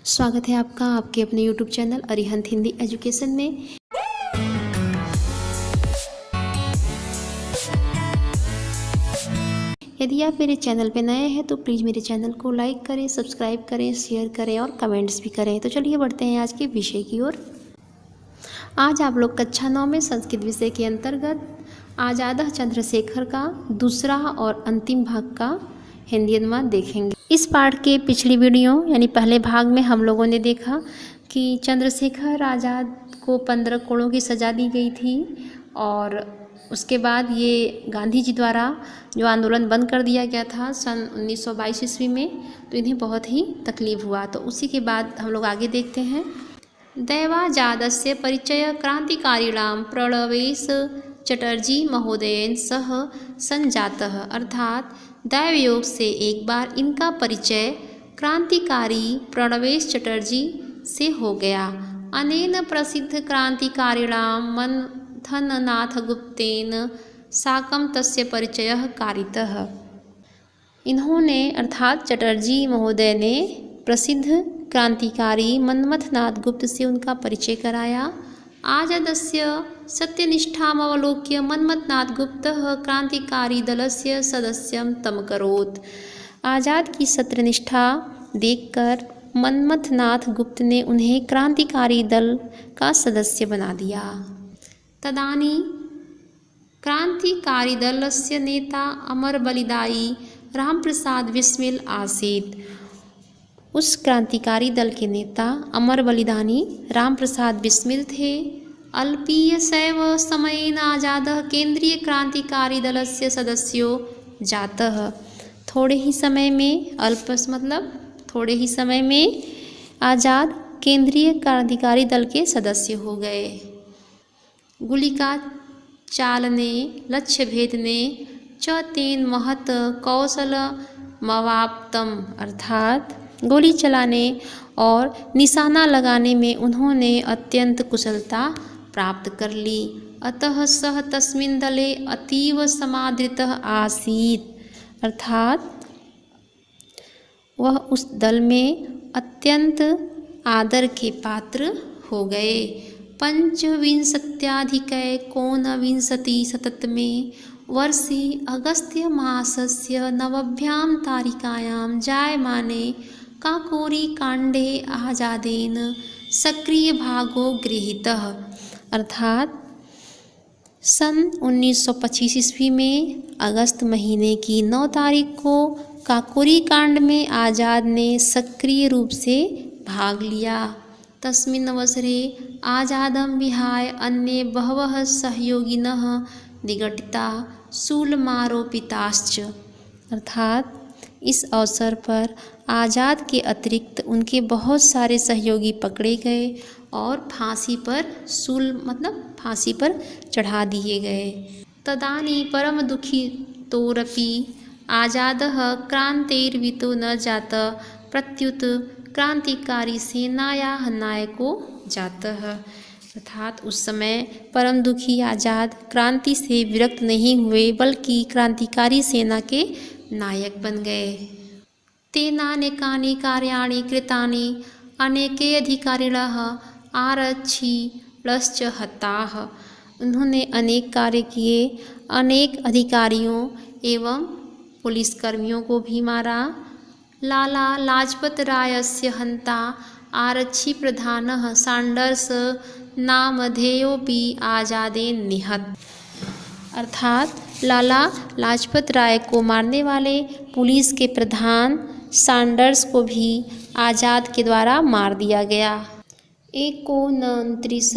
स्वागत है आपका आपके अपने YouTube channel Arihant Hindi education में। यदि आप मेरे चैनल पे नए हैं तो प्लीज़ मेरे चैनल को लाइक करें, सब्सक्राइब करें, शेयर करें और कमेंट्स भी करें। तो चलिए बढ़ते हैं आज के विषय की ओर। आज आप लोग कक्षा 9 में संस्कृत विषय के अंतर्गत आज़ाद चंद्रशेखर का दूसरा और अंतिम भाग का हिंदी अनुवाद देखेंगे। इस पाठ के पिछली वीडियो यानी पहले भाग में हम लोगों ने देखा कि चंद्रशेखर आज़ाद को 15 करोड़ की सज़ा दी गई थी और उसके बाद ये गांधी जी द्वारा जो आंदोलन बंद कर दिया गया था सन 1922 ईस्वी में, तो इन्हें बहुत ही तकलीफ हुआ। तो उसी के बाद हम लोग आगे देखते हैं। दैवाजादस्य परिचय क्रांतिकारिणां प्रणवेश चटर्जी महोदयेन सह संजातः, अर्थात दैवयोग से एक बार इनका परिचय क्रांतिकारी प्रणवेश चटर्जी से हो गया। अनेन प्रसिद्ध क्रांतिकारिणां मंथननाथ गुप्तेन साकं तस्य परिचयः कारितः। इन्होंने अर्थात चटर्जी महोदय ने प्रसिद्ध क्रांतिकारी मनमथनाथ गुप्त से उनका परिचय कराया। आज़ादस्य सत्यनिष्ठामवलोक्य मनमथनाथ गुप्तः क्रांतिकारी दलस्य सदस्यं तमकरोत्। आज़ाद की सत्यनिष्ठा देखकर मनमथनाथ गुप्त ने उन्हें क्रांतिकारी दल का सदस्य बना दिया। तदानीं क्रांतिकारी दलस्य नेता अमरबलिदायी रामप्रसाद बिस्मिल आसीत्। उस क्रांतिकारी दल के नेता अमर बलिदानी रामप्रसाद बिस्मिल थे। अल्पीयसैव समयेन आज़ादः केंद्रीय क्रांतिकारी दलस्य सदस्यो जातः। थोड़े ही समय में, अल्पस मतलब थोड़े ही समय में, आज़ाद केंद्रीय क्रांतिकारी दल के सदस्य हो गए। गुलिका चालने लक्ष्य भेदने च तेन महत कौशलमवाप्तम्, अर्थात गोली चलाने और निशाना लगाने में उन्होंने अत्यंत कुशलता प्राप्त कर ली। अतः सह तस्मिन् दले अतीव समादृतः आसीत्, अर्थात वह उस दल में अत्यंत आदर के पात्र हो गए। पंचविंशत्याधिकैकोनविंशतिशततमे वर्षे अगस्त्य मासस्य नवभ्यां तारिकायां जायमाने काकोरी कांडे आज़ादेन सक्रिय भागो गृहीतः, अर्थात सन 1925 ईस्वी में अगस्त महीने की 9 तारीख को काकोरी कांड में आज़ाद ने सक्रिय रूप से भाग लिया। तस्मिन् अवसरे आज़ादं विहाय अन्ये बहवः सहयोगिनः निगटिता शूलमारोपिताश्च, अर्थात इस अवसर पर आज़ाद के अतिरिक्त उनके बहुत सारे सहयोगी पकड़े गए और फांसी पर शूल मतलब फांसी पर चढ़ा दिए गए। तदानीं परम दुःखितोरपि आज़ादः क्रान्तेर्वितो न जात प्रत्युत क्रांतिकारी सेनायाः नायको जातः, अर्थात उस समय परम दुखी आज़ाद क्रांति से विरक्त नहीं हुए बल्कि क्रांतिकारी सेना के नायक बन गए। तेनानेकानि कार्याणि कृतानि अनेके अधिकारिणः आरक्षिणश्च हताः। उन्होंने अनेक कार्य किए, अनेक अधिकारियों एवं पुलिसकर्मियों को भी मारा। लाला लाजपत रायस्य हंता आरक्षी प्रधानः सैंडर्स नामधेयोऽपि आज़ादेन निहत, अर्थात लाला लाजपत राय को मारने वाले पुलिस के प्रधान सैंडर्स को भी आज़ाद के द्वारा मार दिया गया। 1939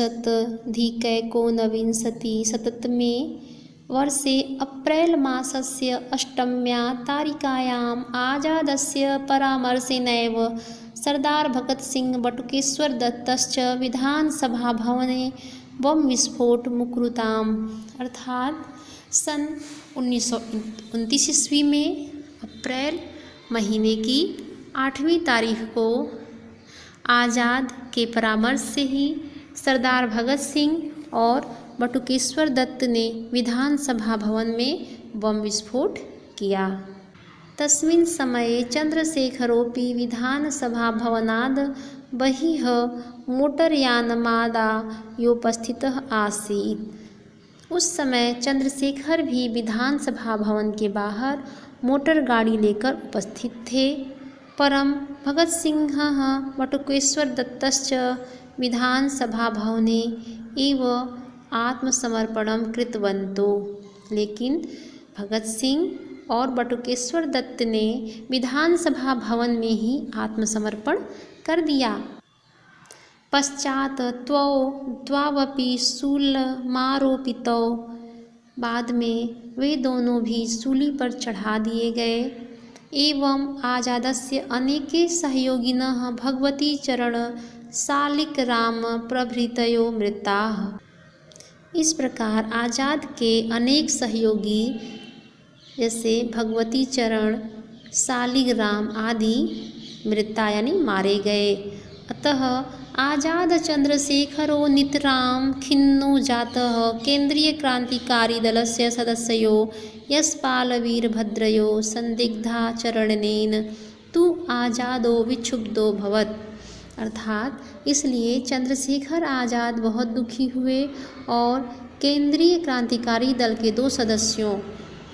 वर्षे अप्रैल मासस्य 8म्यां तारिकायाम् आज़ादस्य परामर्शेनैव सरदार भगत सिंह बटुकेश्वर दत्तश्च विधानसभाभवने बम विस्फोट मुकुरुताम्, अर्थात सन 1929 ईस्वी में अप्रैल महीने की 8वीं तारीख को आज़ाद के परामर्श से ही सरदार भगत सिंह और बटुकेश्वर दत्त ने विधानसभा भवन में बम विस्फोट किया। तस्मिन् समये चन्द्रशेखरोऽपि विधानसभाभवनाद् बहिः मोटरयानमादायोपस्थितः आसीत्। उस समय चंद्रशेखर भी विधानसभा भवन के बाहर मोटर गाड़ी लेकर उपस्थित थे। परं भगत सिंहः बटुकेश्वरदत्तश्च विधानसभाभवने एव आत्मसमर्पणं कृतवन्तौ। लेकिन भगत सिंह और बटुकेश्वर दत्त ने विधानसभा भवन में ही आत्मसमर्पण कर दिया। पश्चात द्वावपि शूलमारोपितौ, बाद में वे दोनों भी शूली पर चढ़ा दिए गए। एवं आजादस्य अनेके सहयोगिनः भगवतीचरण शालिकराम प्रभृतयो मृताः। इस प्रकार आज़ाद के अनेक सहयोगी जैसे भगवती चरण, शालिग्राम आदि मृता यानी मारे गए। अतः आज़ाद चंद्रशेखरो नितरां खिन्नो जातः केंद्रीय क्रांतिकारी दलस्य सदस्यो यशपालवीरभद्रयो संदिग्धाचरणेन तु आज़ादो विक्षुब्धो भवत्। अर्थात इसलिए चंद्रशेखर आज़ाद बहुत दुखी हुए और केंद्रीय क्रांतिकारी दल के 2 सदस्यों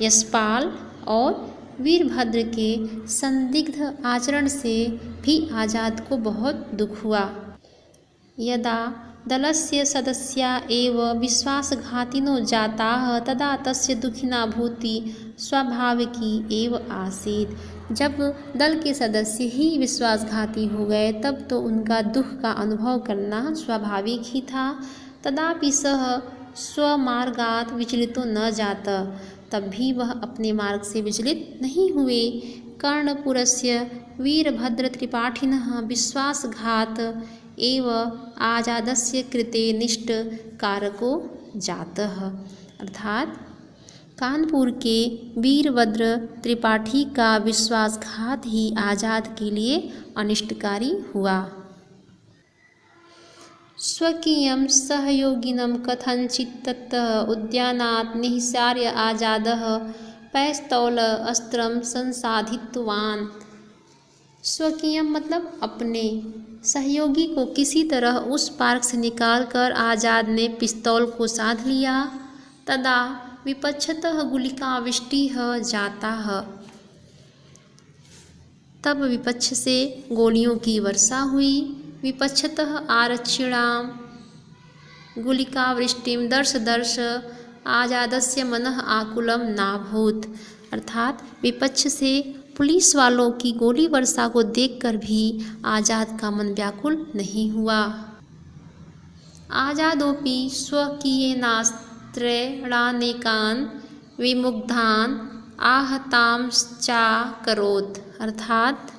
यशपाल और वीरभद्र के संदिग्ध आचरण से भी आज़ाद को बहुत दुख हुआ। यदा दलस्य सदस्या एव विश्वासघातिनो जाताः तदा तस्य दुखिना भूति स्वाभाविकी एव आसीत्। जब दल के सदस्य ही विश्वासघाती हो गए तब तो उनका दुख का अनुभव करना स्वाभाविक ही था। तदापि सः स्वमार्गात् विचलितो न जात, तब भी वह अपने मार्ग से विचलित नहीं हुए। कर्णपुरस्य वीरभद्र त्रिपाठिनः विश्वासघात एव आज़ादस्य कृते निष्ठ कारको जातः। अर्थात कानपुर के वीरभद्र त्रिपाठी का विश्वासघात ही आज़ाद के लिए अनिष्टकारी हुआ। स्वकीयं सहयोगिनं कथंचित् ततः उद्यानात् निःसार्य आज़ादः पैस्तौल अस्त्रं संसाधितवान्। स्वकीयं मतलब अपने सहयोगी को किसी तरह उस पार्क से निकालकर आज़ाद ने पिस्तौल को साध लिया। तदा विपक्षतः गुलिकावृष्टिः जाताः, तब विपक्ष से गोलियों की वर्षा हुई। विपक्षतः आरक्षिणां गुलिकावृष्टिं दर्श आज़ादस्य मनः आकुलं नाभूत्। अर्थात विपक्ष से पुलिस वालों की गोली वर्षा को देखकर भी आज़ाद का मन व्याकुल नहीं हुआ। आज़ादोपि स्वकीयेनास्त्रेणानेकान् विमुग्धान् आहतांश्चाकरोत्। अर्थात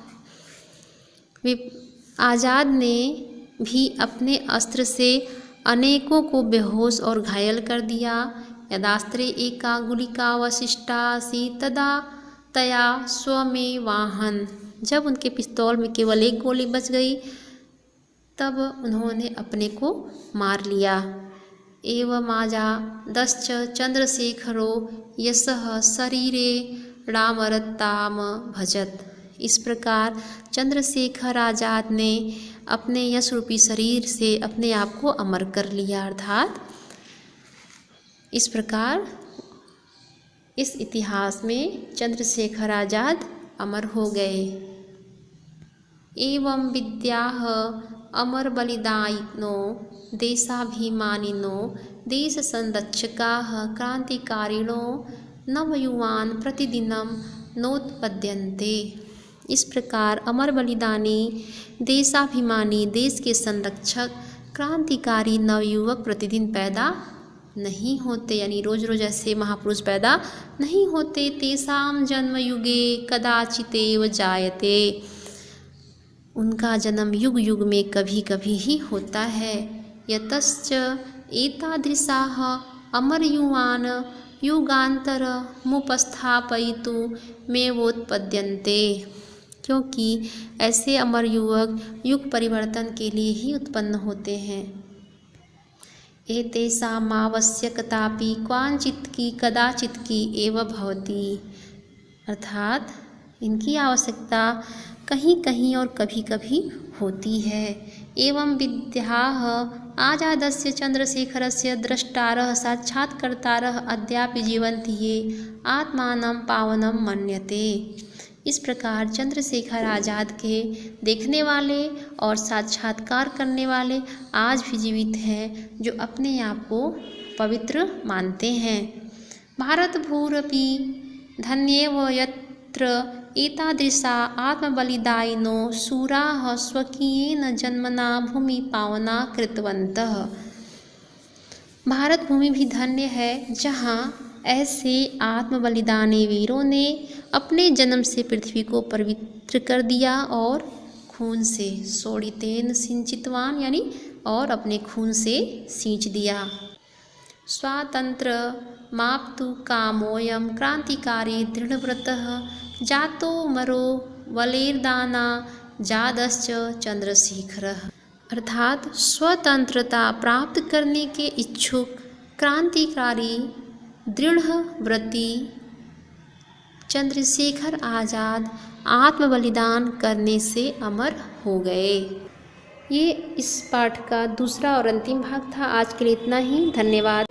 आज़ाद ने भी अपने अस्त्र से अनेकों को बेहोश और घायल कर दिया। यदास्त्रे एका गुलिकावशिष्टासीत् तदा तया स्वमेवाहन। जब उनके पिस्तौल में केवल एक गोली बच गई तब उन्होंने अपने को मार लिया। एवमाज़ादश्च चंद्रशेखरो यशः शरीरे रामरताम भजत। इस प्रकार चंद्रशेखर आज़ाद ने अपने यश रूपी शरीर से अपने आप को अमर कर लिया। अर्थात इस प्रकार इस इतिहास में चंद्रशेखर आज़ाद अमर हो गए। एवं विद्याः अमर बलिदायिनो देशाभिमानिनो देश संरक्षकाः क्रांतिकारिणो नवयुवान् प्रतिदिनं नोत्पद्यन्ते। इस प्रकार अमर बलिदानी देशाभिमानी देश के संरक्षक क्रांतिकारी नवयुवक प्रतिदिन पैदा नहीं होते, यानी रोज रोज ऐसे महापुरुष पैदा नहीं होते। तेषां जन्मयुगे कदाचितेव जायते। उनका जन्म युग युग में कभी कभी ही होता है। यतश्च एतादृशाः अमरयुवान् युगान्तरमुपस्थापयितुमेवोत्पद्यन्ते। क्योंकि ऐसे अमर युवक युग परिवर्तन के लिए ही उत्पन्न होते हैं। एतेषामावश्यकतापि क्वांचित् की कदाचित् की एव भवति। अर्थात इनकी आवश्यकता कहीं कहीं और कभी कभी होती है। एवं विद्याः आजादस्य चंद्रशेखरस्य द्रष्टारः साक्षात्कर्तारः अद्यापि जीवन्ति ये आत्मानं पावनं मन्यते। इस प्रकार चंद्रशेखर आज़ाद के देखने वाले और साक्षात्कार करने वाले आज भी जीवित हैं, जो अपने आप को पवित्र मानते हैं। भारत भूरपि धन्येव यत्र एतादृशा आत्मबलिदायिनो शूराः स्वकीयेन जन्मना भूमि पावना कृतवन्तः। भारत भूमि भी धन्य है, जहाँ ऐसे आत्मबलिदानी वीरों ने अपने जन्म से पृथ्वी को पवित्र कर दिया और खून से शोणितेन सिंचितवान यानी और अपने खून से सींच दिया। स्वातंत्र माप्तु कामोऽयं क्रांतिकारी दृढ़व्रतः जातो मरो वलेर्दाना जादश्च चंद्रशेखरः। अर्थात स्वतंत्रता प्राप्त करने के इच्छुक क्रांतिकारी दृढ़ व्रती चंद्रशेखर आज़ाद आत्म बलिदान करने से अमर हो गए। ये इस पाठ का दूसरा और अंतिम भाग था। आज के लिए इतना ही। धन्यवाद।